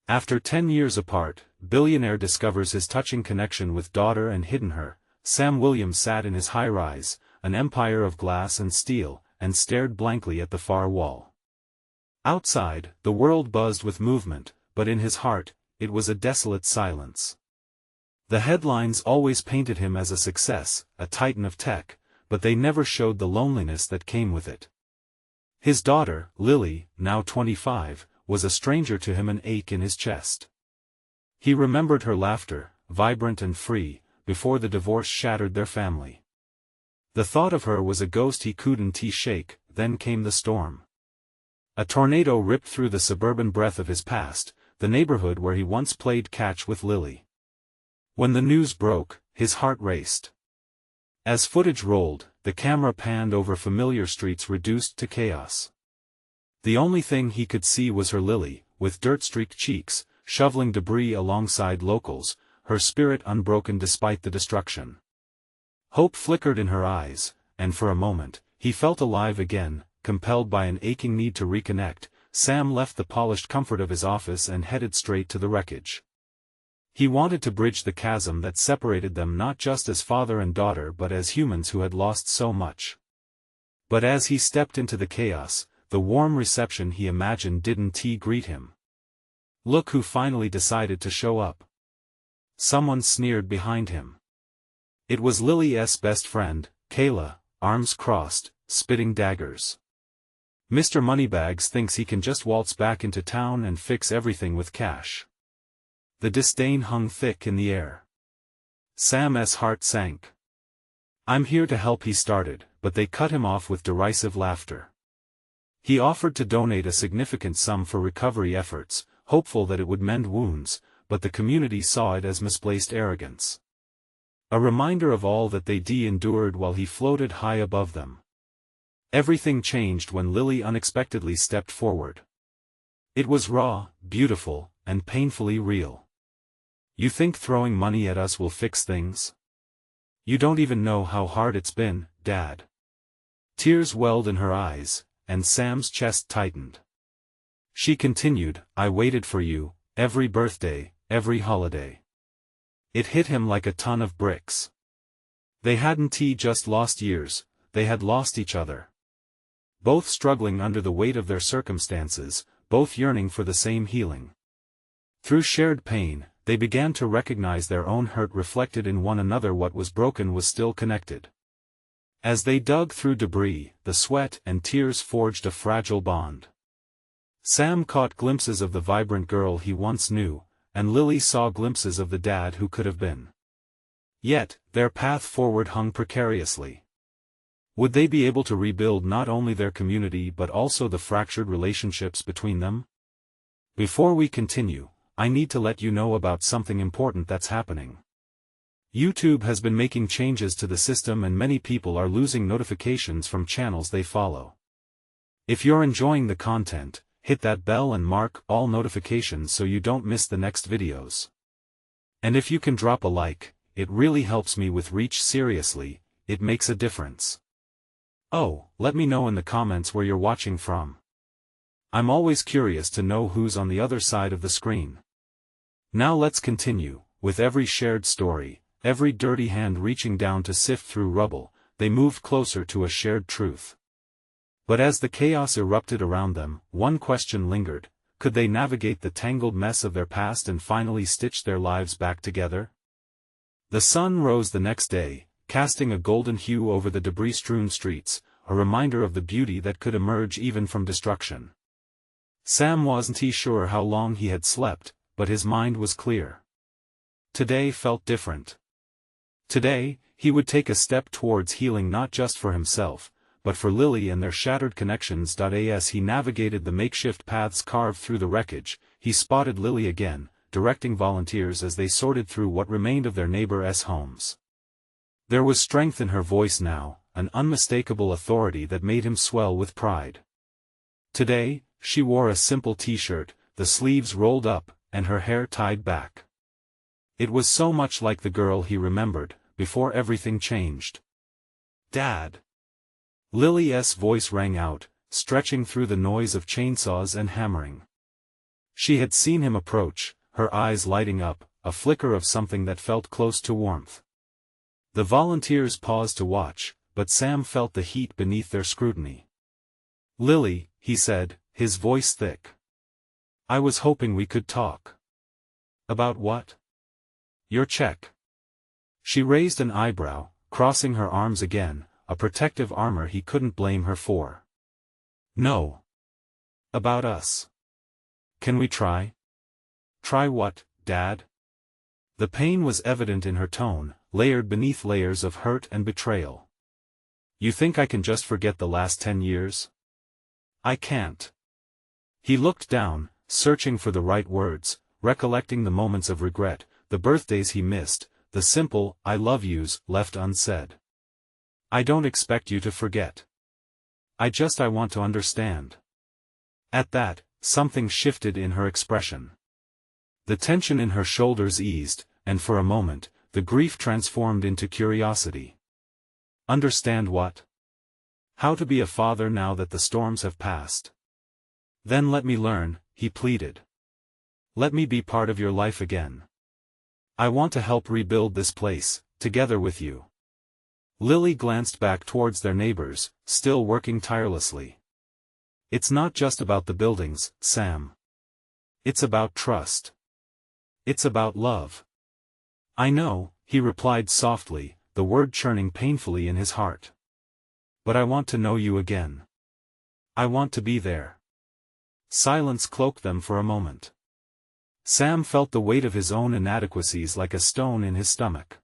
After 10 years apart, Billionaire discovers his touching connection with daughter and hidden her. Sam Williams sat in his high-rise, an empire of glass and steel, and stared blankly at the far wall. Outside, the world buzzed with movement, but in his heart, it was a desolate silence. The headlines always painted him as a success, a titan of tech, but they never showed the loneliness that came with it. His daughter, Lily, now 25, was a stranger to him, an ache in his chest. He remembered her laughter, vibrant and free, before the divorce shattered their family. The thought of her was a ghost he couldn't shake. Then came the storm. A tornado ripped through the suburban breath of his past, the neighborhood where he once played catch with Lily. When the news broke, his heart raced. As footage rolled, the camera panned over familiar streets reduced to chaos. The only thing he could see was her Lily, with dirt-streaked cheeks, shoveling debris alongside locals, her spirit unbroken despite the destruction. Hope flickered in her eyes, and for a moment, he felt alive again. Compelled by an aching need to reconnect, Sam left the polished comfort of his office and headed straight to the wreckage. He wanted to bridge the chasm that separated them, not just as father and daughter but as humans who had lost so much. But as he stepped into the chaos, the warm reception he imagined didn't greet him. Look who finally decided to show up. Someone sneered behind him. It was Lily's best friend, Kayla, arms crossed, spitting daggers. Mr. Moneybags thinks he can just waltz back into town and fix everything with cash. The disdain hung thick in the air. Sam's heart sank. "I'm here to help," he started, but they cut him off with derisive laughter. He offered to donate a significant sum for recovery efforts, hopeful that it would mend wounds, but the community saw it as misplaced arrogance. A reminder of all that they endured while he floated high above them. Everything changed when Lily unexpectedly stepped forward. It was raw, beautiful, and painfully real. "You think throwing money at us will fix things? You don't even know how hard it's been, Dad." Tears welled in her eyes, and Sam's chest tightened. She continued, "I waited for you, every birthday, every holiday." It hit him like a ton of bricks. They hadn't just lost years, they had lost each other. Both struggling under the weight of their circumstances, both yearning for the same healing. Through shared pain, they began to recognize their own hurt reflected in one another. What was broken was still connected. As they dug through debris, the sweat and tears forged a fragile bond. Sam caught glimpses of the vibrant girl he once knew, and Lily saw glimpses of the dad who could have been. Yet, their path forward hung precariously. Would they be able to rebuild not only their community but also the fractured relationships between them? Before we continue, I need to let you know about something important that's happening. YouTube has been making changes to the system and many people are losing notifications from channels they follow. If you're enjoying the content, hit that bell and mark all notifications so you don't miss the next videos. And if you can drop a like, it really helps me with reach. Seriously, it makes a difference. Oh, let me know in the comments where you're watching from. I'm always curious to know who's on the other side of the screen. Now let's continue. With every shared story, every dirty hand reaching down to sift through rubble, they moved closer to a shared truth. But as the chaos erupted around them, one question lingered: could they navigate the tangled mess of their past and finally stitch their lives back together? The sun rose the next day, casting a golden hue over the debris-strewn streets, a reminder of the beauty that could emerge even from destruction. Sam wasn't sure how long he had slept, but his mind was clear. Today felt different. Today, he would take a step towards healing, not just for himself, but for Lily and their shattered connections. As he navigated the makeshift paths carved through the wreckage, he spotted Lily again, directing volunteers as they sorted through what remained of their neighbors' homes. There was strength in her voice now, an unmistakable authority that made him swell with pride. Today, she wore a simple t-shirt, the sleeves rolled up, and her hair tied back. It was so much like the girl he remembered, before everything changed. "Dad!" Lily's voice rang out, stretching through the noise of chainsaws and hammering. She had seen him approach, her eyes lighting up, a flicker of something that felt close to warmth. The volunteers paused to watch, but Sam felt the heat beneath their scrutiny. "Lily," he said, his voice thick. "I was hoping we could talk." "About what?" "Your check." She raised an eyebrow, crossing her arms again, a protective armor he couldn't blame her for. "No. About us. Can we try?" "Try what, Dad?" The pain was evident in her tone, layered beneath layers of hurt and betrayal. "You think I can just forget the last 10 years? I can't." He looked down, searching for the right words, recollecting the moments of regret, the birthdays he missed, the simple "I love yous" left unsaid. "I don't expect you to forget. I want to understand." At that, something shifted in her expression. The tension in her shoulders eased, and for a moment, the grief transformed into curiosity. "Understand what?" "How to be a father now that the storms have passed." "Then let me learn," he pleaded. "Let me be part of your life again. I want to help rebuild this place, together with you." Lily glanced back towards their neighbors, still working tirelessly. "It's not just about the buildings, Sam. It's about trust. It's about love." "I know," he replied softly, the word churning painfully in his heart. "But I want to know you again. I want to be there." Silence cloaked them for a moment. Sam felt the weight of his own inadequacies like a stone in his stomach.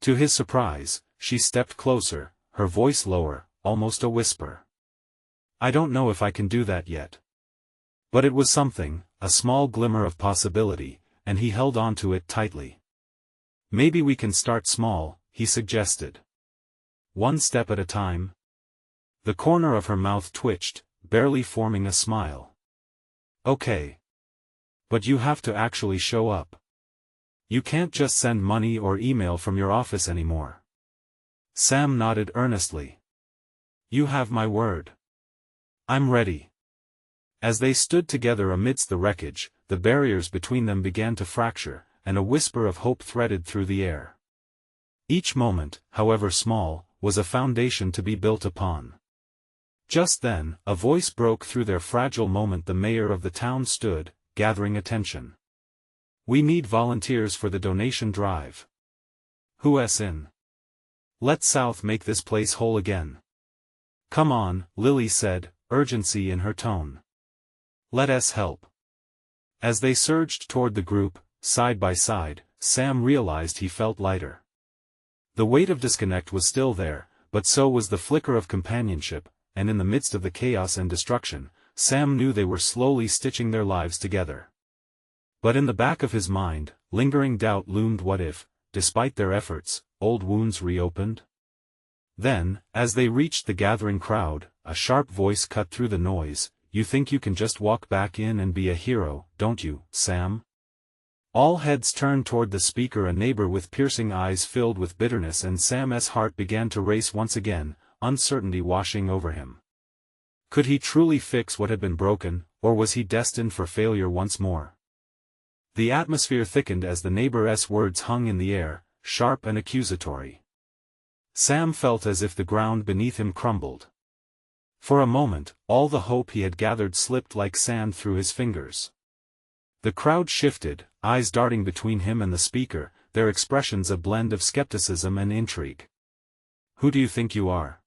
To his surprise, she stepped closer, her voice lower, almost a whisper. "I don't know if I can do that yet." But it was something, a small glimmer of possibility, and he held on to it tightly. "Maybe we can start small," he suggested. "One step at a time." The corner of her mouth twitched, barely forming a smile. "Okay. But you have to actually show up. You can't just send money or email from your office anymore." Sam nodded earnestly. "You have my word. I'm ready." As they stood together amidst the wreckage, the barriers between them began to fracture, and a whisper of hope threaded through the air. Each moment, however small, was a foundation to be built upon. Just then, a voice broke through their fragile moment. The mayor of the town stood, gathering attention. "We need volunteers for the donation drive. Who's in? Let South make this place whole again." "Come on," Lily said, urgency in her tone. "Let us help." As they surged toward the group, side by side, Sam realized he felt lighter. The weight of disconnect was still there, but so was the flicker of companionship, and in the midst of the chaos and destruction, Sam knew they were slowly stitching their lives together. But in the back of his mind, lingering doubt loomed. What if, despite their efforts, old wounds reopened? Then, as they reached the gathering crowd, a sharp voice cut through the noise. "You think you can just walk back in and be a hero, don't you, Sam?" All heads turned toward the speaker, a neighbor with piercing eyes filled with bitterness, and Sam's heart began to race once again, uncertainty washing over him. Could he truly fix what had been broken, or was he destined for failure once more? The atmosphere thickened as the neighbor's words hung in the air, sharp and accusatory. Sam felt as if the ground beneath him crumbled. For a moment, all the hope he had gathered slipped like sand through his fingers. The crowd shifted, eyes darting between him and the speaker, their expressions a blend of skepticism and intrigue. "Who do you think you are?"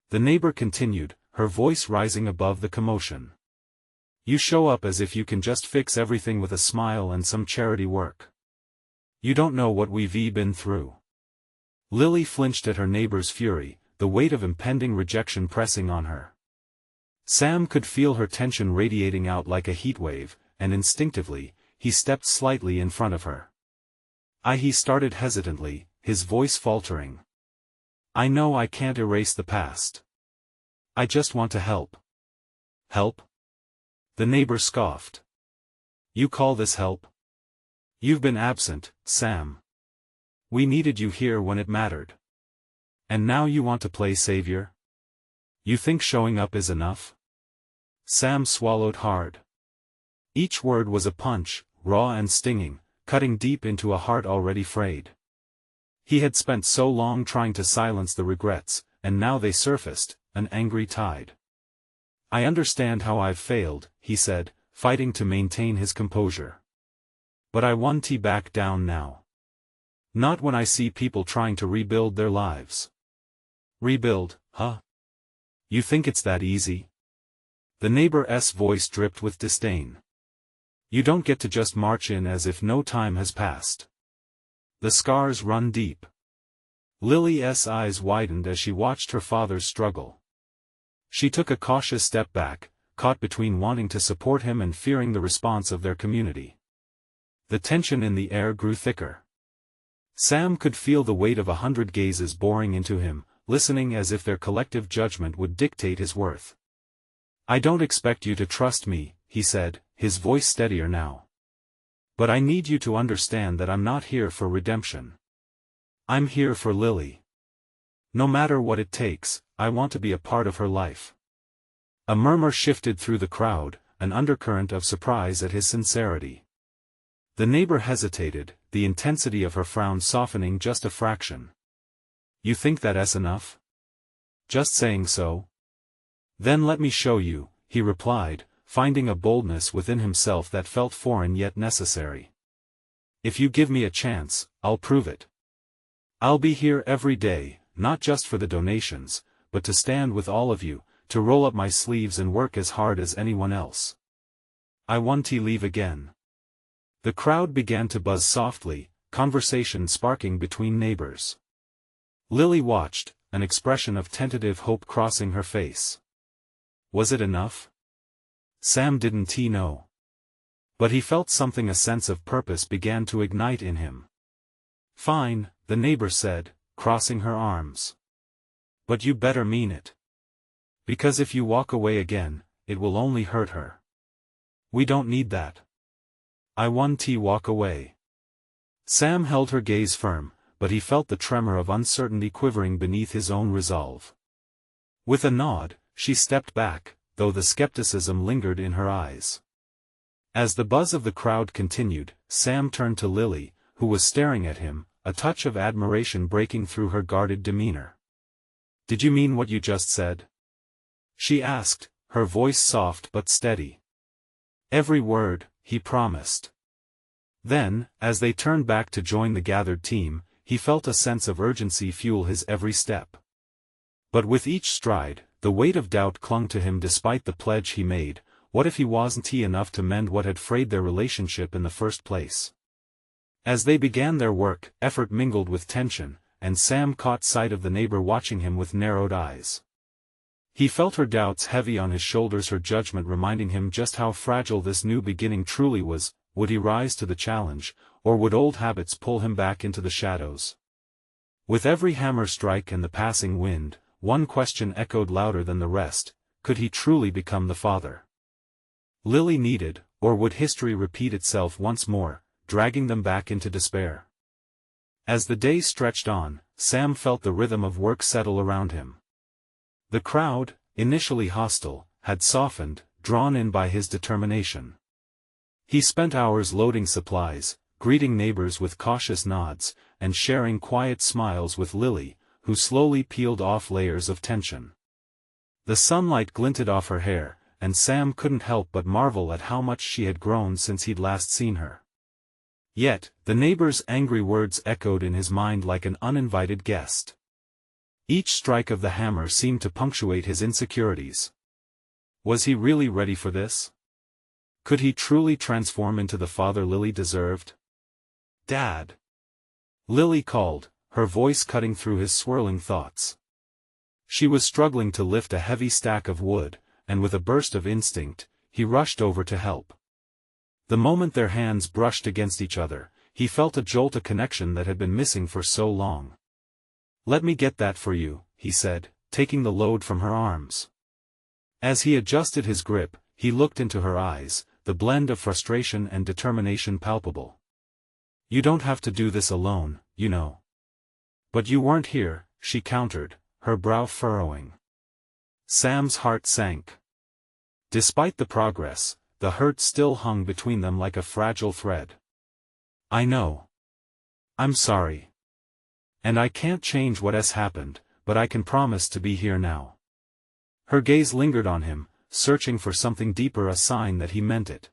the neighbor continued, her voice rising above the commotion. "You show up as if you can just fix everything with a smile and some charity work. You don't know what we've been through." Lily flinched at her neighbor's fury, the weight of impending rejection pressing on her. Sam could feel her tension radiating out like a heatwave, and instinctively, he stepped slightly in front of her. He started hesitantly, his voice faltering. "I know I can't erase the past. I just want to help." "Help?" the neighbor scoffed. "You call this help? You've been absent, Sam. We needed you here when it mattered. And now you want to play savior? You think showing up is enough?" Sam swallowed hard. Each word was a punch, raw and stinging, cutting deep into a heart already frayed. He had spent so long trying to silence the regrets, and now they surfaced, an angry tide. "I understand how I've failed," he said, fighting to maintain his composure. "But I won't back down now. Not when I see people trying to rebuild their lives." "Rebuild, huh? You think it's that easy?" The neighbor's voice dripped with disdain. "You don't get to just march in as if no time has passed. The scars run deep." Lily's eyes widened as she watched her father's struggle. She took a cautious step back, caught between wanting to support him and fearing the response of their community. The tension in the air grew thicker. Sam could feel the weight of 100 gazes boring into him, listening as if their collective judgment would dictate his worth. "I don't expect you to trust me," he said, his voice steadier now. "But I need you to understand that I'm not here for redemption. I'm here for Lily. No matter what it takes, I want to be a part of her life." A murmur shifted through the crowd, an undercurrent of surprise at his sincerity. The neighbor hesitated, the intensity of her frown softening just a fraction. "You think that's enough? Just saying so? Then let me show you," he replied, finding a boldness within himself that felt foreign yet necessary. "If you give me a chance, I'll prove it. I'll be here every day, not just for the donations, but to stand with all of you, to roll up my sleeves and work as hard as anyone else. I won't leave again." The crowd began to buzz softly, conversation sparking between neighbors. Lily watched, an expression of tentative hope crossing her face. Was it enough? Sam didn't know. But he felt something, a sense of purpose began to ignite in him. "Fine," the neighbor said, crossing her arms. "But you better mean it. Because if you walk away again, it will only hurt her. We don't need that. I won't walk away." Sam held her gaze firm, but he felt the tremor of uncertainty quivering beneath his own resolve. With a nod, she stepped back, though the skepticism lingered in her eyes. As the buzz of the crowd continued, Sam turned to Lily, who was staring at him, a touch of admiration breaking through her guarded demeanor. "Did you mean what you just said?" she asked, her voice soft but steady. "Every word," he promised. Then, as they turned back to join the gathered team, he felt a sense of urgency fuel his every step. But with each stride, the weight of doubt clung to him despite the pledge he made. What if he wasn't enough to mend what had frayed their relationship in the first place? As they began their work, effort mingled with tension, and Sam caught sight of the neighbor watching him with narrowed eyes. He felt her doubts heavy on his shoulders, her judgment reminding him just how fragile this new beginning truly was. Would he rise to the challenge, or would old habits pull him back into the shadows? With every hammer strike and the passing wind, one question echoed louder than the rest: could he truly become the father Lily needed, or would history repeat itself once more, dragging them back into despair? As the day stretched on, Sam felt the rhythm of work settle around him. The crowd, initially hostile, had softened, drawn in by his determination. He spent hours loading supplies, greeting neighbors with cautious nods, and sharing quiet smiles with Lily, who slowly peeled off layers of tension. The sunlight glinted off her hair, and Sam couldn't help but marvel at how much she had grown since he'd last seen her. Yet, the neighbor's angry words echoed in his mind like an uninvited guest. Each strike of the hammer seemed to punctuate his insecurities. Was he really ready for this? Could he truly transform into the father Lily deserved? "Dad!" Lily called, her voice cutting through his swirling thoughts. She was struggling to lift a heavy stack of wood, and with a burst of instinct, he rushed over to help. The moment their hands brushed against each other, he felt a jolt, of connection that had been missing for so long. "Let me get that for you," he said, taking the load from her arms. As he adjusted his grip, he looked into her eyes, the blend of frustration and determination palpable. "You don't have to do this alone, you know." "But you weren't here," she countered, her brow furrowing. Sam's heart sank. Despite the progress, the hurt still hung between them like a fragile thread. I know. I'm sorry. And I can't change what has happened, but I can promise to be here now. Her gaze lingered on him, searching for something deeper, a sign that he meant it.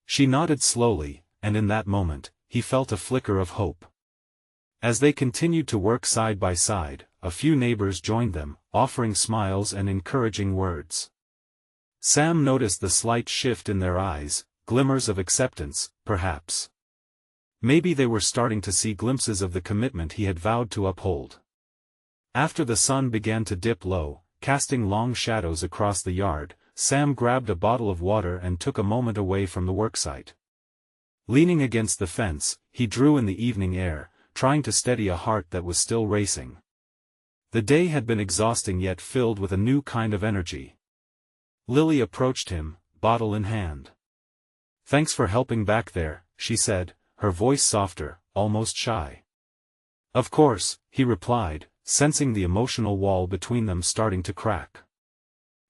She nodded slowly, and in that moment, he felt a flicker of hope. As they continued to work side by side, a few neighbors joined them, offering smiles and encouraging words. Sam noticed the slight shift in their eyes, glimmers of acceptance, perhaps. Maybe they were starting to see glimpses of the commitment he had vowed to uphold. After the sun began to dip low, casting long shadows across the yard, Sam grabbed a bottle of water and took a moment away from the worksite. Leaning against the fence, he drew in the evening air, trying to steady a heart that was still racing. The day had been exhausting yet filled with a new kind of energy. Lily approached him, bottle in hand. "Thanks for helping back there," she said, her voice softer, almost shy. "Of course," he replied, sensing the emotional wall between them starting to crack.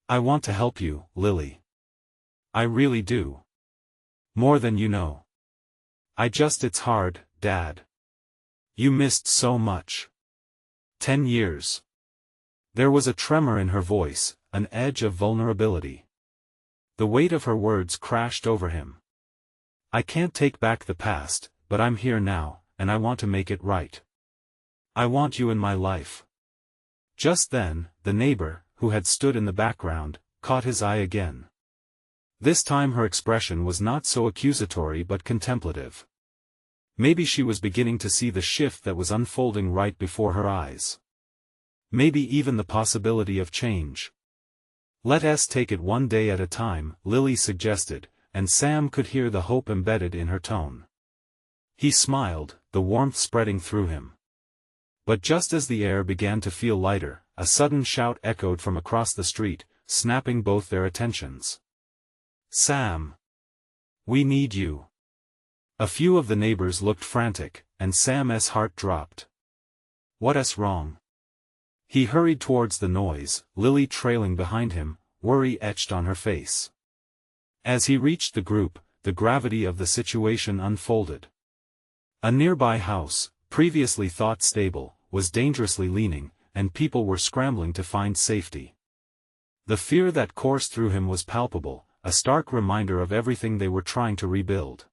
"I want to help you, Lily. I really do. More than you know. It's hard, Dad. You missed so much. 10 years. There was a tremor in her voice, an edge of vulnerability. The weight of her words crashed over him. "I can't take back the past, but I'm here now, and I want to make it right. I want you in my life." Just then, the neighbor, who had stood in the background, caught his eye again. This time her expression was not so accusatory but contemplative. Maybe she was beginning to see the shift that was unfolding right before her eyes. Maybe even the possibility of change. "Let us take it one day at a time," Lily suggested, and Sam could hear the hope embedded in her tone. He smiled, the warmth spreading through him. But just as the air began to feel lighter, a sudden shout echoed from across the street, snapping both their attentions. "Sam! We need you!" A few of the neighbors looked frantic, and Sam's heart dropped. "What's wrong?" He hurried towards the noise, Lily trailing behind him, worry etched on her face. As he reached the group, the gravity of the situation unfolded. A nearby house, previously thought stable, was dangerously leaning, and people were scrambling to find safety. The fear that coursed through him was palpable, a stark reminder of everything they were trying to rebuild.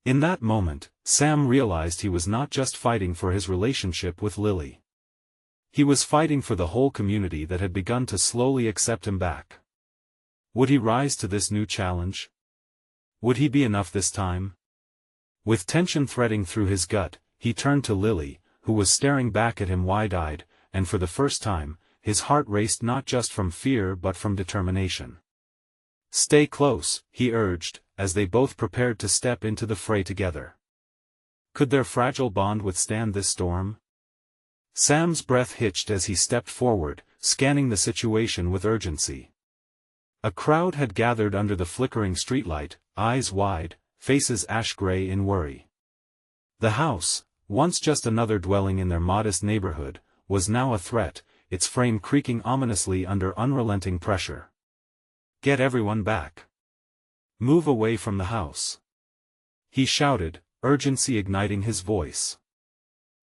In that moment, Sam realized he was not just fighting for his relationship with Lily. He was fighting for the whole community that had begun to slowly accept him back. Would he rise to this new challenge? Would he be enough this time? With tension threading through his gut, he turned to Lily, who was staring back at him wide-eyed, and for the first time, his heart raced not just from fear but from determination. "Stay close," he urged, as they both prepared to step into the fray together. Could their fragile bond withstand this storm? Sam's breath hitched as he stepped forward, scanning the situation with urgency. A crowd had gathered under the flickering streetlight, eyes wide, faces ash-gray in worry. The house, once just another dwelling in their modest neighborhood, was now a threat, its frame creaking ominously under unrelenting pressure. "Get everyone back. Move away from the house," he shouted, urgency igniting his voice.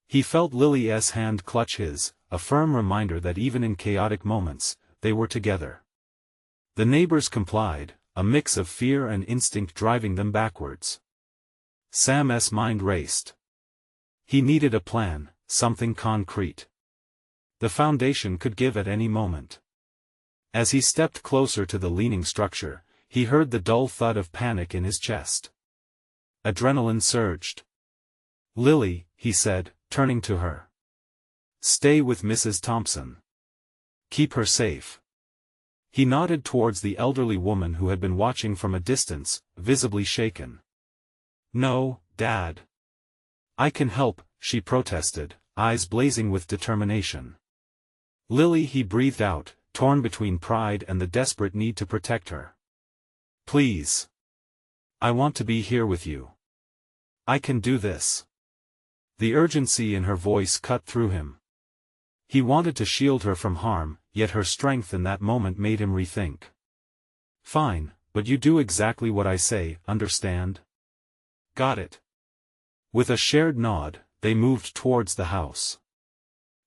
He felt Lily's hand clutch his, a firm reminder that even in chaotic moments, they were together. The neighbors complied, a mix of fear and instinct driving them backwards. Sam's mind raced. He needed a plan, something concrete. The foundation could give at any moment. As he stepped closer to the leaning structure, he heard the dull thud of panic in his chest. Adrenaline surged. "Lily," he said, turning to her. "Stay with Mrs. Thompson. Keep her safe." He nodded towards the elderly woman who had been watching from a distance, visibly shaken. "No, Dad. I can help," she protested, eyes blazing with determination. "Lily," he breathed out, torn between pride and the desperate need to protect her. "Please. I want to be here with you. I can do this." The urgency in her voice cut through him. He wanted to shield her from harm, yet her strength in that moment made him rethink. "Fine, but you do exactly what I say, understand? Got it. With a shared nod, they moved towards the house.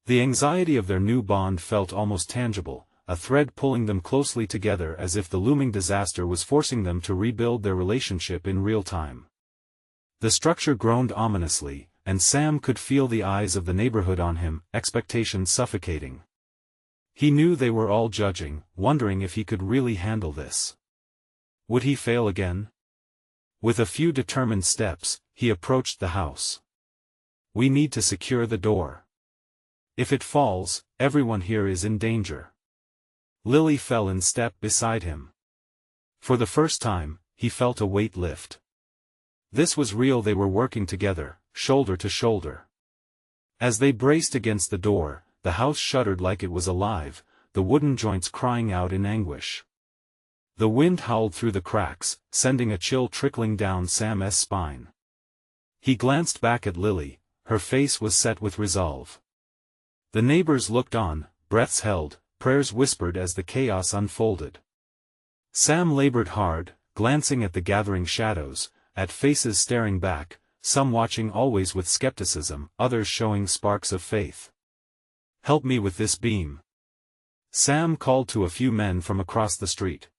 The anxiety of their new bond felt almost tangible, a thread pulling them closely together as if the looming disaster was forcing them to rebuild their relationship in real time. The structure groaned ominously, and Sam could feel the eyes of the neighborhood on him, expectation suffocating. He knew they were all judging, wondering if he could really handle this. Would he fail again? With a few determined steps, he approached the house. We need to secure the door. If it falls, everyone here is in danger. Lily fell in step beside him. For the first time, he felt a weight lift. This was real. They were working together, shoulder to shoulder. As they braced against the door, the house shuddered like it was alive, the wooden joints crying out in anguish. The wind howled through the cracks, sending a chill trickling down Sam's spine. He glanced back at Lily, her face was set with resolve. The neighbors looked on, breaths held, prayers whispered as the chaos unfolded. Sam labored hard, glancing at the gathering shadows, at faces staring back, some watching always with skepticism, others showing sparks of faith. Help me with this beam. Sam called to a few men from across the street.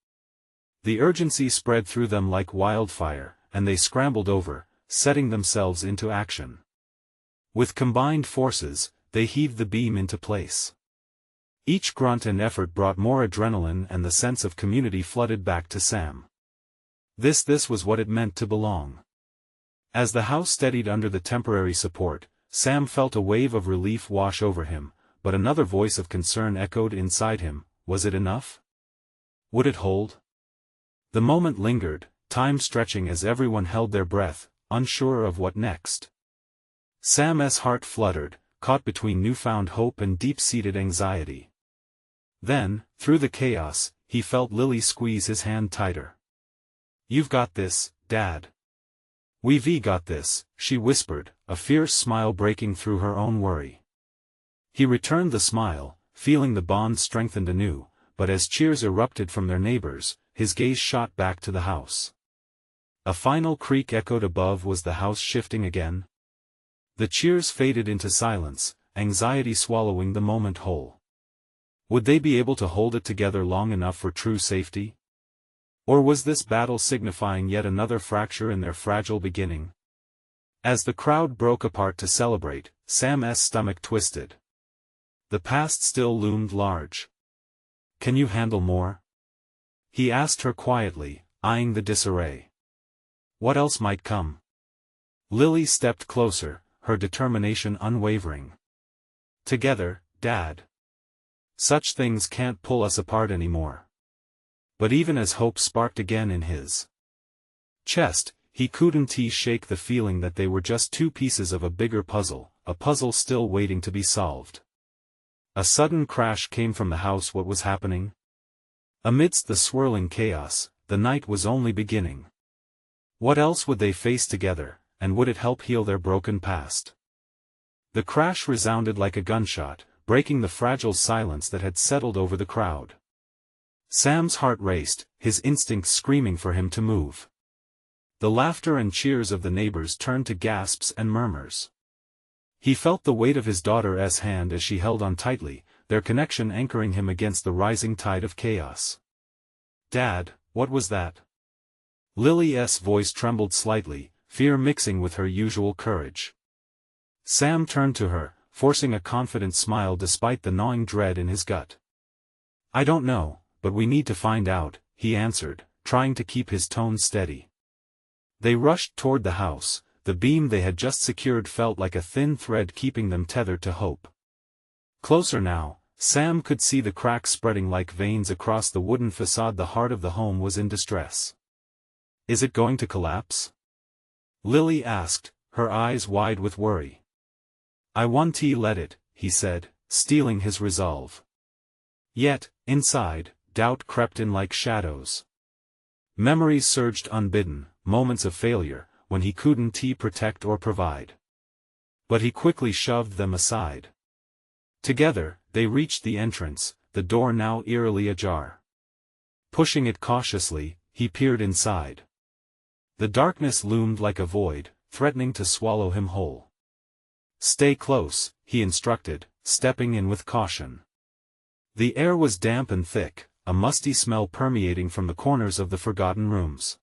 The urgency spread through them like wildfire, and they scrambled over, setting themselves into action. With combined forces, they heaved the beam into place. Each grunt and effort brought more adrenaline, and the sense of community flooded back to Sam. This was what it meant to belong. As the house steadied under the temporary support, Sam felt a wave of relief wash over him, but another voice of concern echoed inside him. Was it enough? Would it hold? The moment lingered, time stretching as everyone held their breath, unsure of what next. Sam's heart fluttered, caught between newfound hope and deep-seated anxiety. Then, through the chaos, he felt Lily squeeze his hand tighter. You've got this, Dad. We've got this, she whispered, a fierce smile breaking through her own worry. He returned the smile, feeling the bond strengthened anew, but as cheers erupted from their neighbors, his gaze shot back to the house. A final creak echoed above. Was the house shifting again? The cheers faded into silence, anxiety swallowing the moment whole. Would they be able to hold it together long enough for true safety? Or was this battle signifying yet another fracture in their fragile beginning? As the crowd broke apart to celebrate, Sam's stomach twisted. The past still loomed large. Can you handle more? He asked her quietly, eyeing the disarray. What else might come? Lily stepped closer, her determination unwavering. Together, Dad. Such things can't pull us apart anymore. But even as hope sparked again in his chest, he couldn't shake the feeling that they were just two pieces of a bigger puzzle, a puzzle still waiting to be solved. A sudden crash came from the house. What was happening? Amidst the swirling chaos, the night was only beginning. What else would they face together, and would it help heal their broken past? The crash resounded like a gunshot, breaking the fragile silence that had settled over the crowd. Sam's heart raced, his instincts screaming for him to move. The laughter and cheers of the neighbors turned to gasps and murmurs. He felt the weight of his daughter's hand as she held on tightly, their connection anchoring him against the rising tide of chaos. Dad, what was that? Lily's voice trembled slightly, fear mixing with her usual courage. Sam turned to her, forcing a confident smile despite the gnawing dread in his gut. I don't know, but we need to find out, he answered, trying to keep his tone steady. They rushed toward the house. The beam they had just secured felt like a thin thread keeping them tethered to hope. Closer now, Sam could see the cracks spreading like veins across the wooden facade. The heart of the home was in distress. Is it going to collapse? Lily asked, her eyes wide with worry. I won't let it, he said, steeling his resolve. Yet, inside, doubt crept in like shadows. Memories surged unbidden, moments of failure, when he couldn't protect or provide. But he quickly shoved them aside. Together, they reached the entrance, the door now eerily ajar. Pushing it cautiously, he peered inside. The darkness loomed like a void, threatening to swallow him whole. "Stay close," he instructed, stepping in with caution. The air was damp and thick, a musty smell permeating from the corners of the forgotten rooms.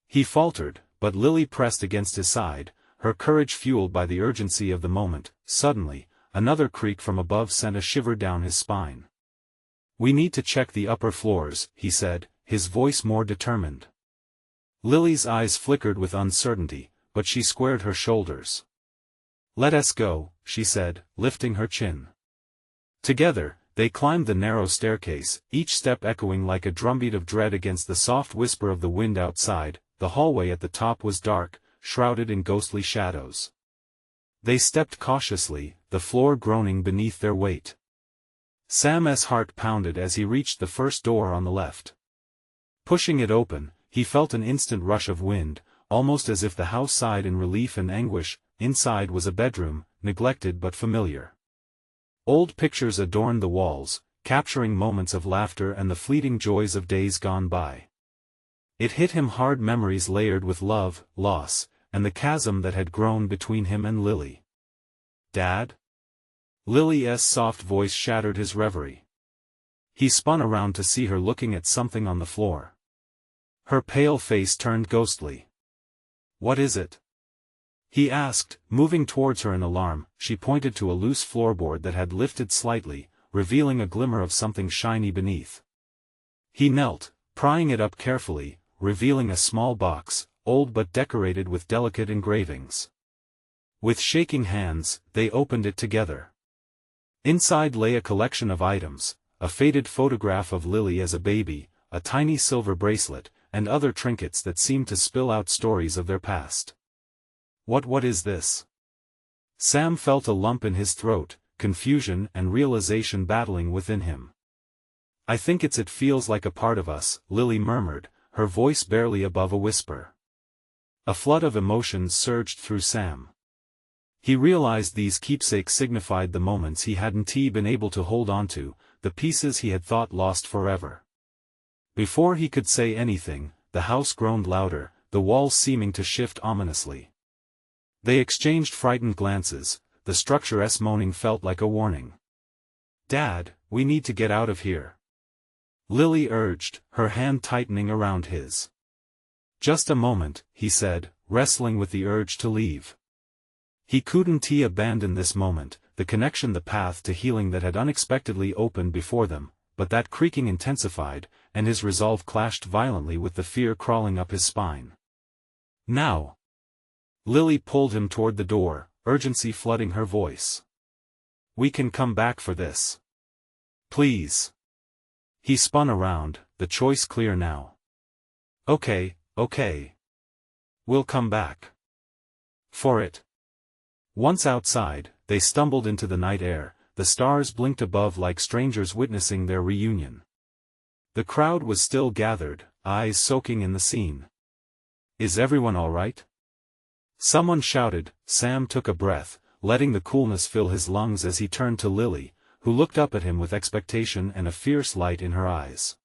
He faltered, but Lily pressed against his side, her courage fueled by the urgency of the moment. Suddenly, another creak from above sent a shiver down his spine. "We need to check the upper floors," he said, his voice more determined. Lily's eyes flickered with uncertainty, but she squared her shoulders. "Let us go," she said, lifting her chin. Together, they climbed the narrow staircase, each step echoing like a drumbeat of dread against the soft whisper of the wind outside. The hallway at the top was dark, shrouded in ghostly shadows. They stepped cautiously, the floor groaning beneath their weight. Sam's heart pounded as he reached the first door on the left. Pushing it open, he felt an instant rush of wind, almost as if the house sighed in relief and anguish. Inside was a bedroom, neglected but familiar. Old pictures adorned the walls, capturing moments of laughter and the fleeting joys of days gone by. It hit him hard, memories layered with love, loss, and the chasm that had grown between him and Lily. "Dad?" Lily's soft voice shattered his reverie. He spun around to see her looking at something on the floor. Her pale face turned ghostly. "What is it?" he asked, moving towards her in alarm. She pointed to a loose floorboard that had lifted slightly, revealing a glimmer of something shiny beneath. He knelt, prying it up carefully, revealing a small box, old but decorated with delicate engravings. With shaking hands, they opened it together. Inside lay a collection of items, a faded photograph of Lily as a baby, a tiny silver bracelet, and other trinkets that seemed to spill out stories of their past. What is this?" Sam felt a lump in his throat, confusion and realization battling within him. "I think it feels like a part of us," Lily murmured, her voice barely above a whisper. A flood of emotions surged through Sam. He realized these keepsakes signified the moments he hadn't been able to hold onto, the pieces he had thought lost forever. Before he could say anything, the house groaned louder, the walls seeming to shift ominously. They exchanged frightened glances, the structure's moaning felt like a warning. "Dad, we need to get out of here," Lily urged, her hand tightening around his. "Just a moment," he said, wrestling with the urge to leave. He couldn't abandon this moment, the connection, the path to healing that had unexpectedly opened before them, but that creaking intensified, and his resolve clashed violently with the fear crawling up his spine. "Now!" Lily pulled him toward the door, urgency flooding her voice. "We can come back for this. Please." He spun around, the choice clear now. Okay. We'll come back. For it." Once outside, they stumbled into the night air, the stars blinked above like strangers witnessing their reunion. The crowd was still gathered, eyes soaking in the scene. "Is everyone all right?" someone shouted. Sam took a breath, letting the coolness fill his lungs as he turned to Lily, who looked up at him with expectation and a fierce light in her eyes.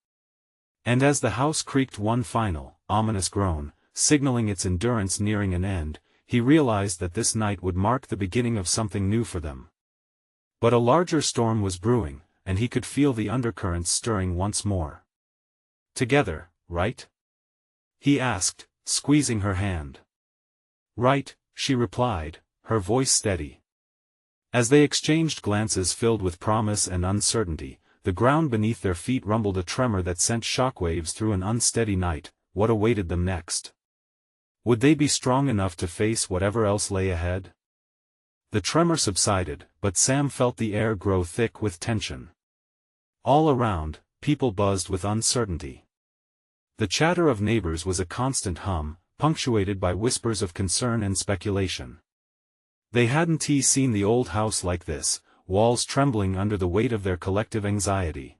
And as the house creaked one final, ominous groan, signaling its endurance nearing an end, he realized that this night would mark the beginning of something new for them. But a larger storm was brewing, and he could feel the undercurrents stirring once more. "Together, right?" he asked, squeezing her hand. "Right," she replied, her voice steady. As they exchanged glances filled with promise and uncertainty, the ground beneath their feet rumbled, a tremor that sent shockwaves through an unsteady night. What awaited them next? Would they be strong enough to face whatever else lay ahead? The tremor subsided, but Sam felt the air grow thick with tension. All around, people buzzed with uncertainty. The chatter of neighbors was a constant hum, punctuated by whispers of concern and speculation. They hadn't seen the old house like this, walls trembling under the weight of their collective anxiety.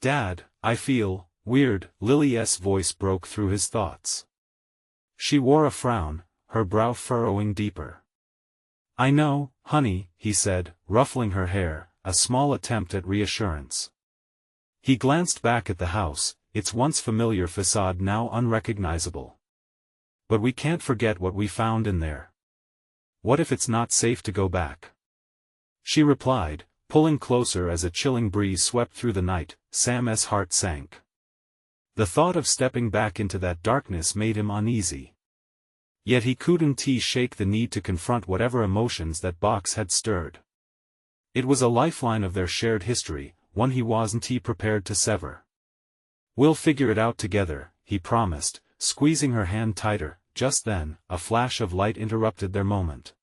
"Dad, I feel weird," Lily's voice broke through his thoughts. She wore a frown, her brow furrowing deeper. "I know, honey," he said, ruffling her hair, a small attempt at reassurance. He glanced back at the house, its once familiar facade now unrecognizable. But we can't forget what we found in there. What if it's not safe to go back? She replied, pulling closer as a chilling breeze swept through the night. Sam's heart sank. The thought of stepping back into that darkness made him uneasy. Yet he couldn't shake the need to confront whatever emotions that box had stirred. It was a lifeline of their shared history, one he wasn't prepared to sever. "We'll figure it out together," he promised, squeezing her hand tighter. Just then, a flash of light interrupted their moment.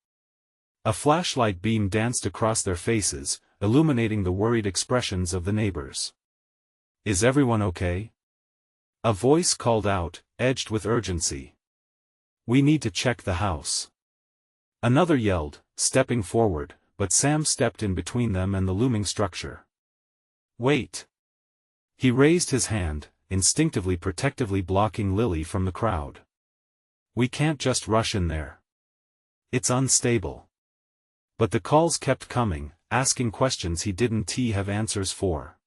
A flashlight beam danced across their faces, illuminating the worried expressions of the neighbors. "Is everyone okay?" A voice called out, edged with urgency. "We need to check the house." Another yelled, stepping forward, but Sam stepped in between them and the looming structure. "Wait." He raised his hand, instinctively protectively blocking Lily from the crowd. "We can't just rush in there. It's unstable." But the calls kept coming, asking questions he didn't have answers for.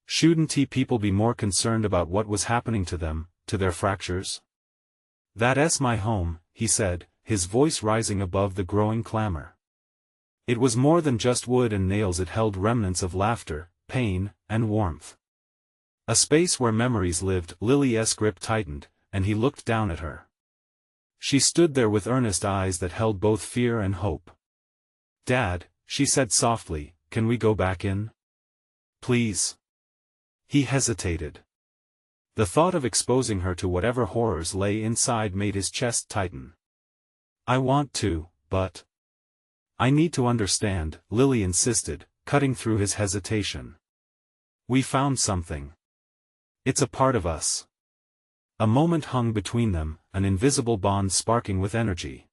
Shouldn't people be more concerned about what was happening to them, to their fractures? "That's my home," he said, his voice rising above the growing clamor. It was more than just wood and nails. It held remnants of laughter, pain, and warmth. A space where memories lived. Lily's grip tightened, and he looked down at her. She stood there with earnest eyes that held both fear and hope. "Dad," she said softly, "can we go back in? Please?" He hesitated. The thought of exposing her to whatever horrors lay inside made his chest tighten. "I want to, but I need to understand," Lily insisted, cutting through his hesitation. "We found something. It's a part of us." A moment hung between them, an invisible bond sparking with energy.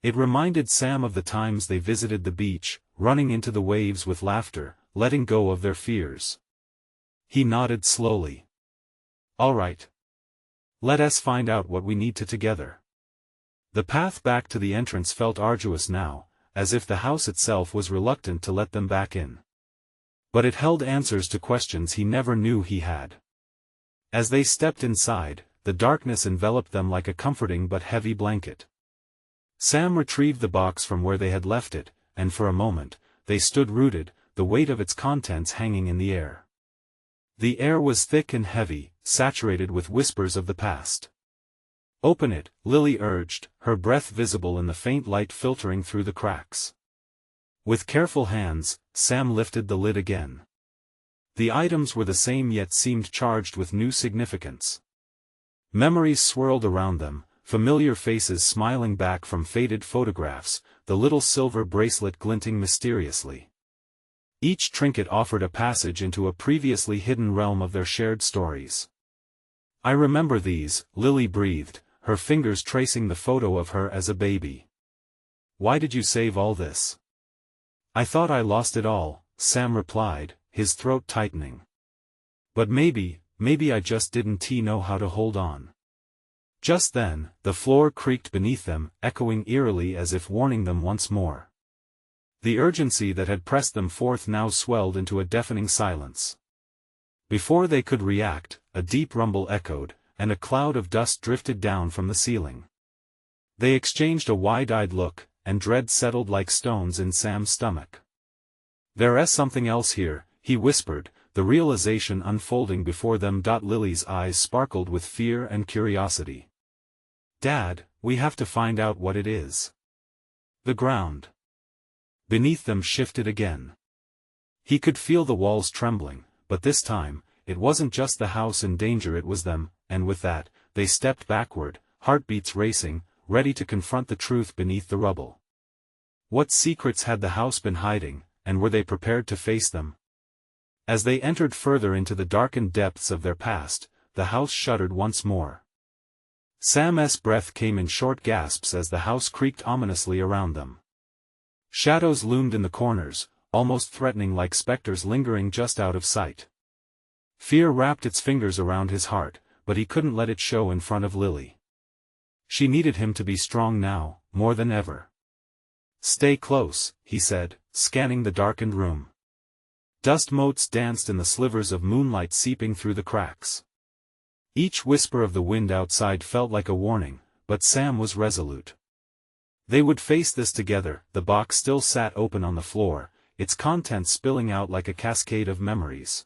It reminded Sam of the times they visited the beach, running into the waves with laughter, letting go of their fears. He nodded slowly. "All right. Let us find out what we need to together." The path back to the entrance felt arduous now, as if the house itself was reluctant to let them back in. But it held answers to questions he never knew he had. As they stepped inside, the darkness enveloped them like a comforting but heavy blanket. Sam retrieved the box from where they had left it, and for a moment, they stood rooted, the weight of its contents hanging in the air. The air was thick and heavy, saturated with whispers of the past. "Open it," Lily urged, her breath visible in the faint light filtering through the cracks. With careful hands, Sam lifted the lid again. The items were the same yet seemed charged with new significance. Memories swirled around them, familiar faces smiling back from faded photographs, the little silver bracelet glinting mysteriously. Each trinket offered a passage into a previously hidden realm of their shared stories. "I remember these," Lily breathed, her fingers tracing the photo of her as a baby. "Why did you save all this?" "I thought I lost it all," Sam replied, his throat tightening. "But maybe I just didn't know how to hold on." Just then, the floor creaked beneath them, echoing eerily as if warning them once more. The urgency that had pressed them forth now swelled into a deafening silence. Before they could react, a deep rumble echoed, and a cloud of dust drifted down from the ceiling. They exchanged a wide-eyed look, and dread settled like stones in Sam's stomach. "There's something else here," he whispered, the realization unfolding before them. Lily's eyes sparkled with fear and curiosity. "Dad, we have to find out what it is." The ground beneath them shifted again. He could feel the walls trembling, but this time, it wasn't just the house in danger, it was them, and with that, they stepped backward, heartbeats racing, ready to confront the truth beneath the rubble. What secrets had the house been hiding, and were they prepared to face them? As they entered further into the darkened depths of their past, the house shuddered once more. Sam's breath came in short gasps as the house creaked ominously around them. Shadows loomed in the corners, almost threatening, like specters lingering just out of sight. Fear wrapped its fingers around his heart, but he couldn't let it show in front of Lily. She needed him to be strong now, more than ever. "Stay close," he said, scanning the darkened room. Dust motes danced in the slivers of moonlight seeping through the cracks. Each whisper of the wind outside felt like a warning, but Sam was resolute. They would face this together. The box still sat open on the floor, its contents spilling out like a cascade of memories.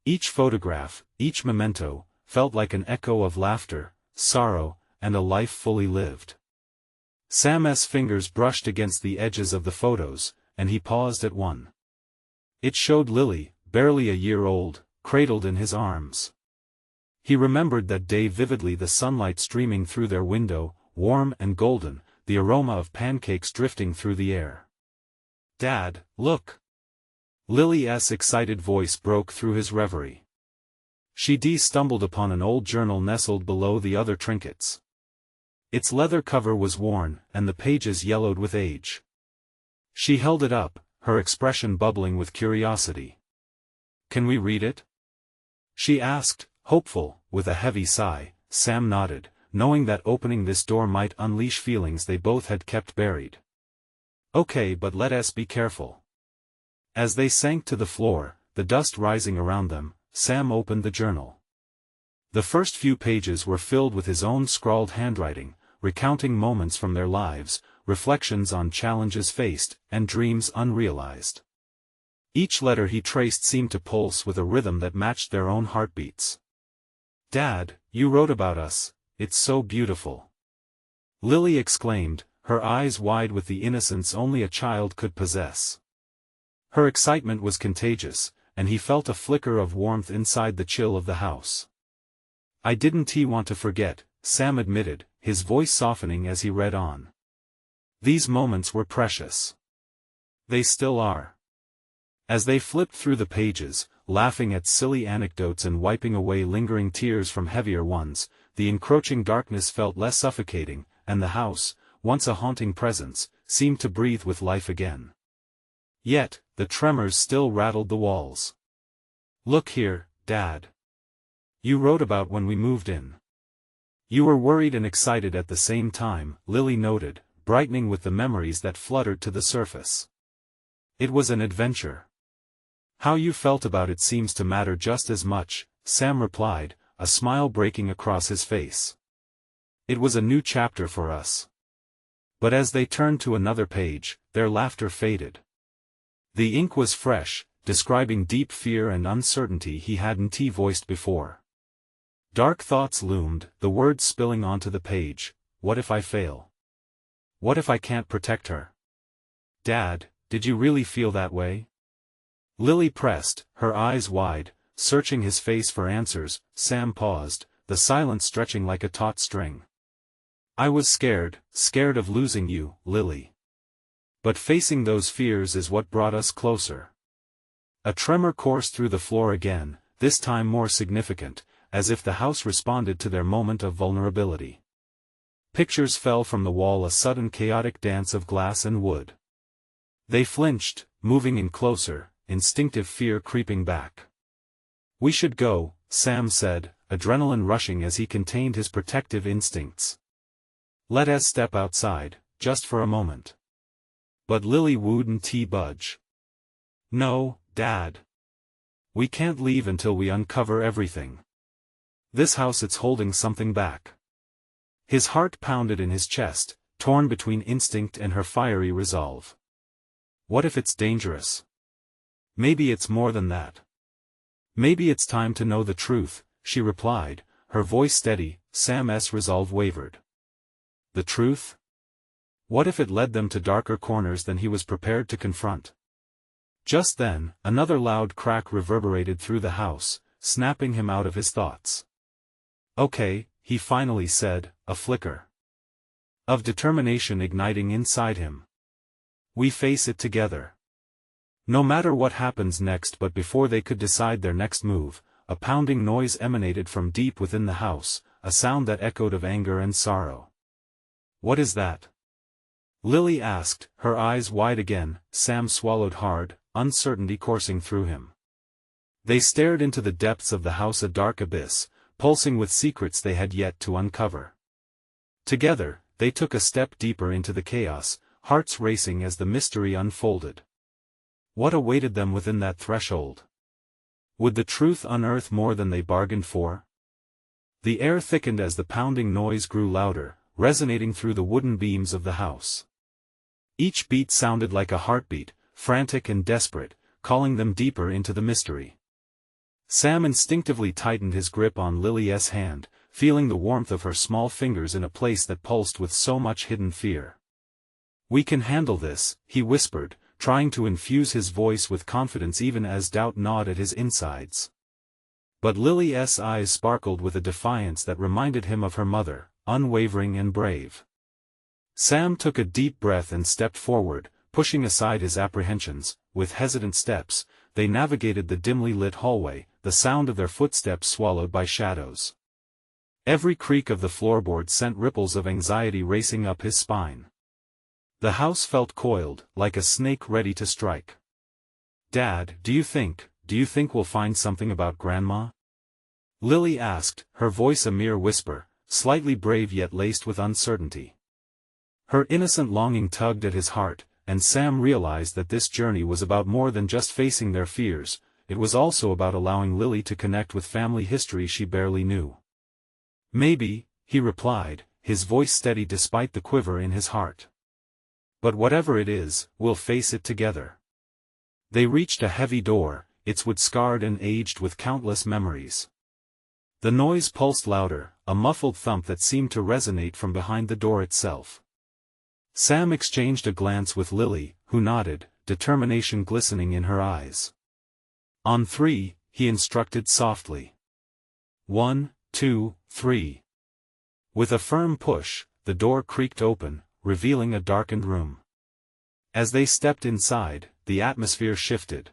Each photograph, each memento, felt like an echo of laughter, sorrow, and a life fully lived. Sam's fingers brushed against the edges of the photos, and he paused at one. It showed Lily, barely a year old, cradled in his arms. He remembered that day vividly, the sunlight streaming through their window, warm and golden, the aroma of pancakes drifting through the air. "Dad, look!" Lily's excited voice broke through his reverie. She stumbled upon an old journal nestled below the other trinkets. Its leather cover was worn, and the pages yellowed with age. She held it up, her expression bubbling with curiosity. "Can we read it?" she asked, hopeful. With a heavy sigh, Sam nodded, knowing that opening this door might unleash feelings they both had kept buried. "Okay, but let us be careful." As they sank to the floor, the dust rising around them, Sam opened the journal. The first few pages were filled with his own scrawled handwriting, recounting moments from their lives, reflections on challenges faced, and dreams unrealized. Each letter he traced seemed to pulse with a rhythm that matched their own heartbeats. "Dad, you wrote about us, it's so beautiful," Lily exclaimed, her eyes wide with the innocence only a child could possess. Her excitement was contagious, and he felt a flicker of warmth inside the chill of the house. "I didn't want to forget," Sam admitted, his voice softening as he read on. "These moments were precious. They still are." As they flipped through the pages, laughing at silly anecdotes and wiping away lingering tears from heavier ones, the encroaching darkness felt less suffocating, and the house, once a haunting presence, seemed to breathe with life again. Yet, the tremors still rattled the walls. "Look here, Dad. You wrote about when we moved in." "You were worried and excited at the same time," Lily noted, brightening with the memories that fluttered to the surface. "It was an adventure." "How you felt about it seems to matter just as much," Sam replied, a smile breaking across his face. "It was a new chapter for us." But as they turned to another page, their laughter faded. The ink was fresh, describing deep fear and uncertainty he hadn't voiced before. Dark thoughts loomed, the words spilling onto the page. What if I fail? What if I can't protect her? "Dad, did you really feel that way?" Lily pressed, her eyes wide, searching his face for answers. Sam paused, the silence stretching like a taut string. "I was scared of losing you, Lily. But facing those fears is what brought us closer." A tremor coursed through the floor again, this time more significant, as if the house responded to their moment of vulnerability. Pictures fell from the wall, a sudden chaotic dance of glass and wood. They flinched, moving in closer, instinctive fear creeping back. "We should go," Sam said, adrenaline rushing as he contained his protective instincts. "Let us step outside, just for a moment." But Lily wouldn't budge. "No, Dad. We can't leave until we uncover everything. This house, it's holding something back." His heart pounded in his chest, torn between instinct and her fiery resolve. What if it's dangerous? Maybe it's more than that. "Maybe it's time to know the truth," she replied, her voice steady. Sam's resolve wavered. The truth? What if it led them to darker corners than he was prepared to confront? Just then, another loud crack reverberated through the house, snapping him out of his thoughts. "Okay," he finally said, a flicker of determination igniting inside him. "We face it together. No matter what happens next." But before they could decide their next move, a pounding noise emanated from deep within the house, a sound that echoed of anger and sorrow. "What is that?" Lily asked, her eyes wide again. Sam swallowed hard, uncertainty coursing through him. They stared into the depths of the house, a dark abyss, pulsing with secrets they had yet to uncover. Together, they took a step deeper into the chaos, hearts racing as the mystery unfolded. What awaited them within that threshold? Would the truth unearth more than they bargained for? The air thickened as the pounding noise grew louder, resonating through the wooden beams of the house. Each beat sounded like a heartbeat, frantic and desperate, calling them deeper into the mystery. Sam instinctively tightened his grip on Lily's hand, feeling the warmth of her small fingers in a place that pulsed with so much hidden fear. "We can handle this," he whispered, trying to infuse his voice with confidence even as doubt gnawed at his insides. But Lily's eyes sparkled with a defiance that reminded him of her mother, unwavering and brave. Sam took a deep breath and stepped forward, pushing aside his apprehensions. With hesitant steps, they navigated the dimly lit hallway, the sound of their footsteps swallowed by shadows. Every creak of the floorboard sent ripples of anxiety racing up his spine. The house felt coiled, like a snake ready to strike. "Dad, do you think we'll find something about Grandma?" Lily asked, her voice a mere whisper, slightly brave yet laced with uncertainty. Her innocent longing tugged at his heart, and Sam realized that this journey was about more than just facing their fears, it was also about allowing Lily to connect with family history she barely knew. "Maybe," he replied, his voice steady despite the quiver in his heart. "But whatever it is, we'll face it together." They reached a heavy door, its wood scarred and aged with countless memories. The noise pulsed louder, a muffled thump that seemed to resonate from behind the door itself. Sam exchanged a glance with Lily, who nodded, determination glistening in her eyes. "On three," he instructed softly. 1, 2, 3. With a firm push, the door creaked open, revealing a darkened room. As they stepped inside, the atmosphere shifted.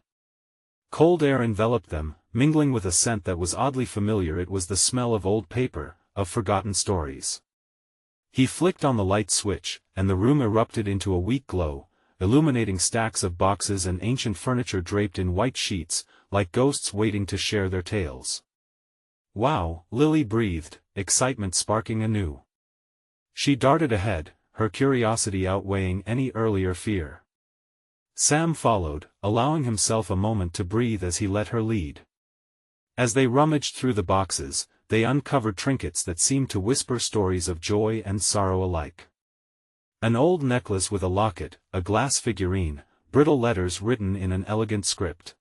Cold air enveloped them, mingling with a scent that was oddly familiar. It was the smell of old paper, of forgotten stories. He flicked on the light switch, and the room erupted into a weak glow, illuminating stacks of boxes and ancient furniture draped in white sheets, like ghosts waiting to share their tales. "Wow," Lily breathed, excitement sparking anew. She darted ahead, her curiosity outweighing any earlier fear. Sam followed, allowing himself a moment to breathe as he let her lead. As they rummaged through the boxes, they uncovered trinkets that seemed to whisper stories of joy and sorrow alike. An old necklace with a locket, a glass figurine, brittle letters written in an elegant script.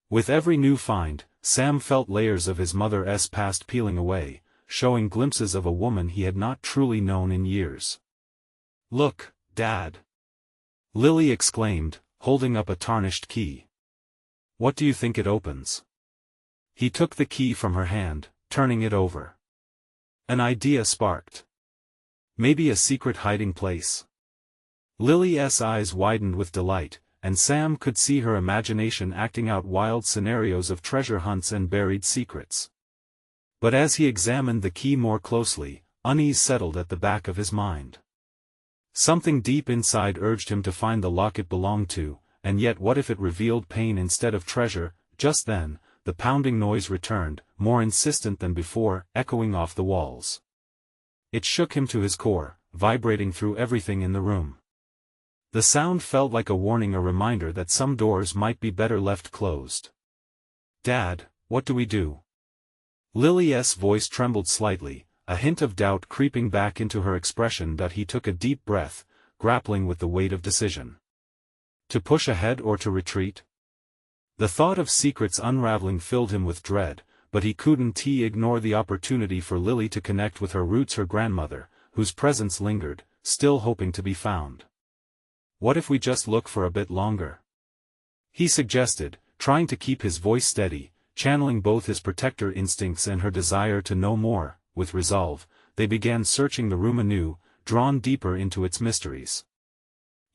With every new find, Sam felt layers of his mother's past peeling away, showing glimpses of a woman he had not truly known in years. "Look, Dad!" Lily exclaimed, holding up a tarnished key. "What do you think it opens?" He took the key from her hand, turning it over. An idea sparked. Maybe a secret hiding place. Lily's eyes widened with delight, and Sam could see her imagination acting out wild scenarios of treasure hunts and buried secrets. But as he examined the key more closely, unease settled at the back of his mind. Something deep inside urged him to find the lock it belonged to, and yet what if it revealed pain instead of treasure? Just then, the pounding noise returned, more insistent than before, echoing off the walls. It shook him to his core, vibrating through everything in the room. The sound felt like a warning, a reminder that some doors might be better left closed. "Dad, what do we do?" Lily's voice trembled slightly, a hint of doubt creeping back into her expression. But he took a deep breath, grappling with the weight of decision. To push ahead or to retreat? The thought of secrets unraveling filled him with dread, but he couldn't ignore the opportunity for Lily to connect with her roots, her grandmother, whose presence lingered, still hoping to be found. "What if we just look for a bit longer?" he suggested, trying to keep his voice steady, channeling both his protector instincts and her desire to know more. With resolve, they began searching the room anew, drawn deeper into its mysteries.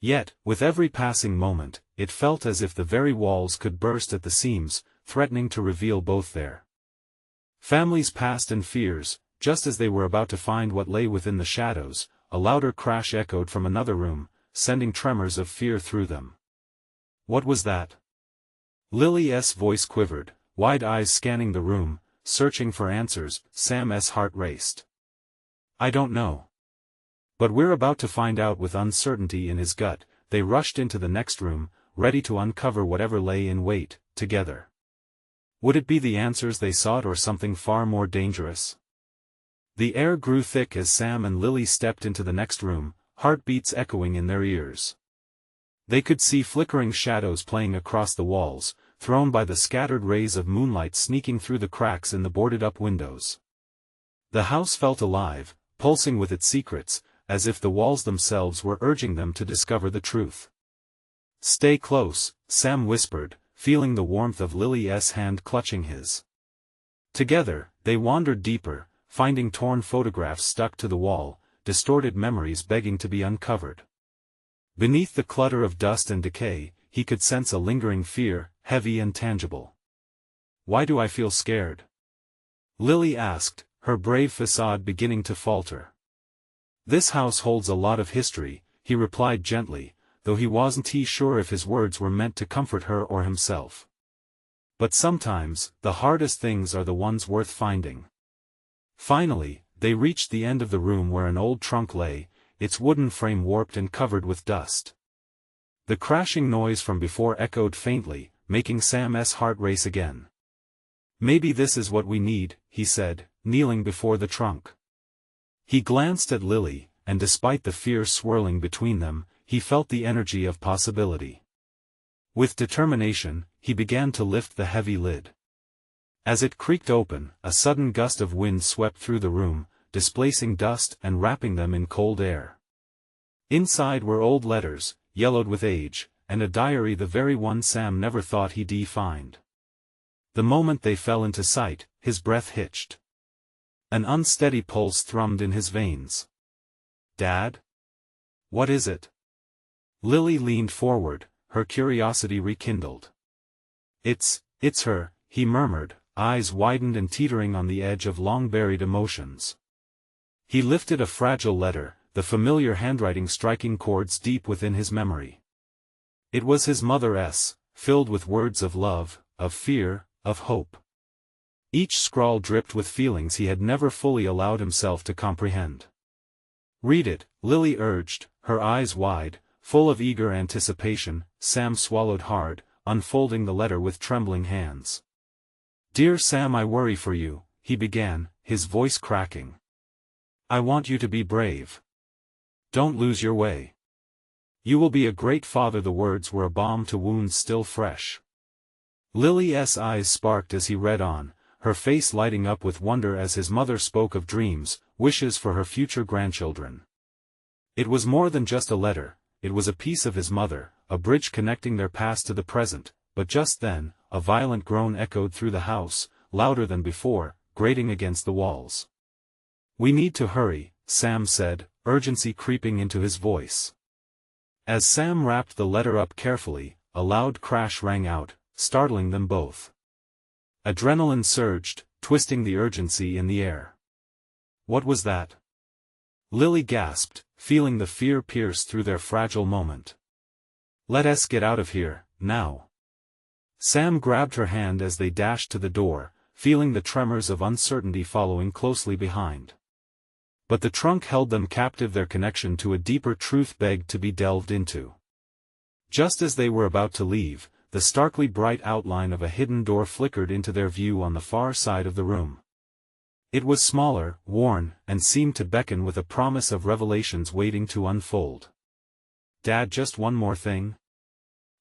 Yet, with every passing moment, it felt as if the very walls could burst at the seams, threatening to reveal both their family's past and fears. Just as they were about to find what lay within the shadows, a louder crash echoed from another room, sending tremors of fear through them. "What was that?" Lily's voice quivered, wide eyes scanning the room, searching for answers. Sam's heart raced. "I don't know. But we're about to find out." With uncertainty in his gut, they rushed into the next room, ready to uncover whatever lay in wait, together. Would it be the answers they sought or something far more dangerous? The air grew thick as Sam and Lily stepped into the next room, heartbeats echoing in their ears. They could see flickering shadows playing across the walls, thrown by the scattered rays of moonlight sneaking through the cracks in the boarded-up windows. The house felt alive, pulsing with its secrets, as if the walls themselves were urging them to discover the truth. "Stay close," Sam whispered, feeling the warmth of Lily's hand clutching his. Together, they wandered deeper, finding torn photographs stuck to the wall, distorted memories begging to be uncovered. Beneath the clutter of dust and decay, he could sense a lingering fear, heavy and tangible. "Why do I feel scared?" Lily asked, her brave facade beginning to falter. "This house holds a lot of history," he replied gently, though he wasn't sure if his words were meant to comfort her or himself. "But sometimes, the hardest things are the ones worth finding." Finally, they reached the end of the room where an old trunk lay, its wooden frame warped and covered with dust. The crashing noise from before echoed faintly, making Sam's heart race again. "Maybe this is what we need," he said, kneeling before the trunk. He glanced at Lily, and despite the fear swirling between them, he felt the energy of possibility. With determination, he began to lift the heavy lid. As it creaked open, a sudden gust of wind swept through the room, displacing dust and wrapping them in cold air. Inside were old letters, yellowed with age, and a diary, the very one Sam never thought he'd find. The moment they fell into sight, his breath hitched. An unsteady pulse thrummed in his veins. "Dad? What is it?" Lily leaned forward, her curiosity rekindled. It's her," he murmured, eyes widened and teetering on the edge of long-buried emotions. He lifted a fragile letter, the familiar handwriting striking chords deep within his memory. It was his mother's, filled with words of love, of fear, of hope. Each scrawl dripped with feelings he had never fully allowed himself to comprehend. "Read it," Lily urged, her eyes wide, full of eager anticipation. Sam swallowed hard, unfolding the letter with trembling hands. "Dear Sam, I worry for you," he began, his voice cracking. "I want you to be brave. Don't lose your way. You will be a great father." The words were a balm to wounds still fresh. Lily's eyes sparked as he read on, her face lighting up with wonder as his mother spoke of dreams, wishes for her future grandchildren. It was more than just a letter, it was a piece of his mother, a bridge connecting their past to the present. But just then, a violent groan echoed through the house, louder than before, grating against the walls. "We need to hurry," Sam said, urgency creeping into his voice. As Sam wrapped the letter up carefully, a loud crash rang out, startling them both. Adrenaline surged, twisting the urgency in the air. "What was that?" Lily gasped, feeling the fear pierce through their fragile moment. "Let us get out of here, now." Sam grabbed her hand as they dashed to the door, feeling the tremors of uncertainty following closely behind. But the trunk held them captive. Their connection to a deeper truth begged to be delved into. Just as they were about to leave, the starkly bright outline of a hidden door flickered into their view on the far side of the room. It was smaller, worn, and seemed to beckon with a promise of revelations waiting to unfold. "Dad, just one more thing?"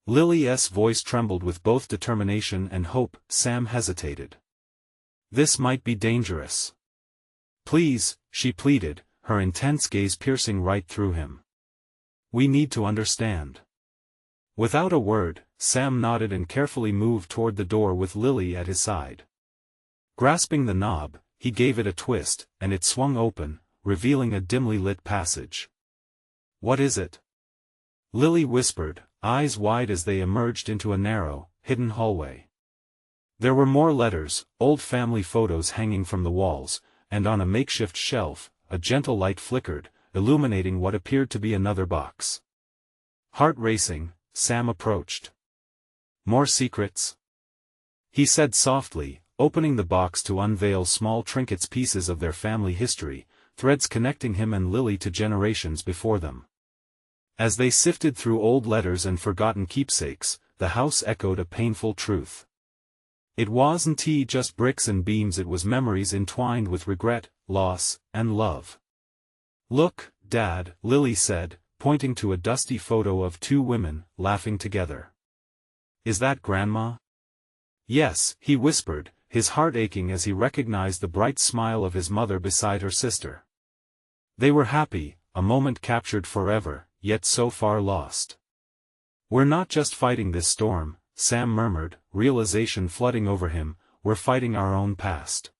Lily's voice trembled with both determination and hope. Sam hesitated. "This might be dangerous." "Please," she pleaded, her intense gaze piercing right through him. "We need to understand." Without a word, Sam nodded and carefully moved toward the door with Lily at his side. Grasping the knob, he gave it a twist, and it swung open, revealing a dimly lit passage. "What is it?" Lily whispered, eyes wide as they emerged into a narrow, hidden hallway. There were more letters, old family photos hanging from the walls, and on a makeshift shelf, a gentle light flickered, illuminating what appeared to be another box. Heart racing, Sam approached. "More secrets?" he said softly, opening the box to unveil small trinkets, pieces of their family history, threads connecting him and Lily to generations before them. As they sifted through old letters and forgotten keepsakes, the house echoed a painful truth. It wasn't just bricks and beams, it was memories entwined with regret, loss, and love. "Look, Dad," Lily said, pointing to a dusty photo of two women, laughing together. "Is that Grandma?" "Yes," he whispered, his heart aching as he recognized the bright smile of his mother beside her sister. They were happy, a moment captured forever, yet so far lost. "We're not just fighting this storm," Sam murmured, realization flooding over him, "we're fighting our own past."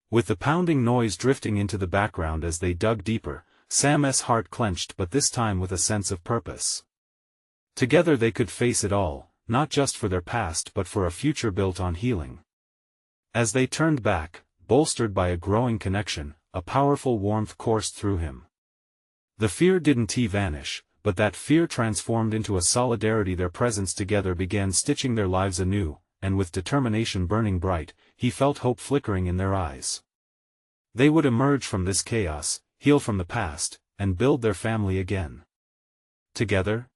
With the pounding noise drifting into the background as they dug deeper, Sam's heart clenched, but this time with a sense of purpose. Together they could face it all, not just for their past but for a future built on healing. As they turned back, bolstered by a growing connection, a powerful warmth coursed through him. The fear didn't vanish, but that fear transformed into a solidarity. Their presence together began stitching their lives anew, and with determination burning bright, he felt hope flickering in their eyes. They would emerge from this chaos, heal from the past, and build their family again. "Together?"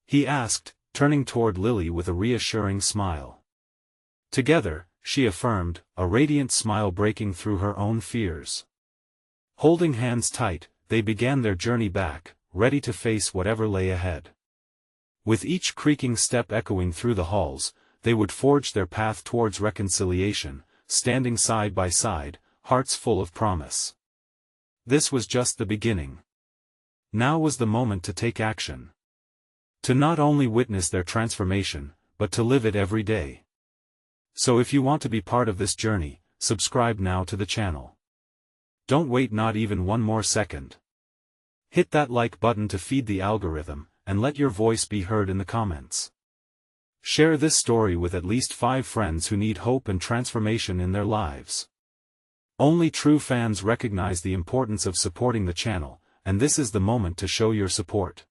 he asked, turning toward Lily with a reassuring smile. "Together," she affirmed, a radiant smile breaking through her own fears. Holding hands tight, they began their journey back, ready to face whatever lay ahead. With each creaking step echoing through the halls, they would forge their path towards reconciliation, standing side by side, hearts full of promise. This was just the beginning. Now was the moment to take action. To not only witness their transformation, but to live it every day. So if you want to be part of this journey, subscribe now to the channel. Don't wait not even one more second. Hit that like button to feed the algorithm, and let your voice be heard in the comments. Share this story with at least 5 friends who need hope and transformation in their lives. Only true fans recognize the importance of supporting the channel, and this is the moment to show your support.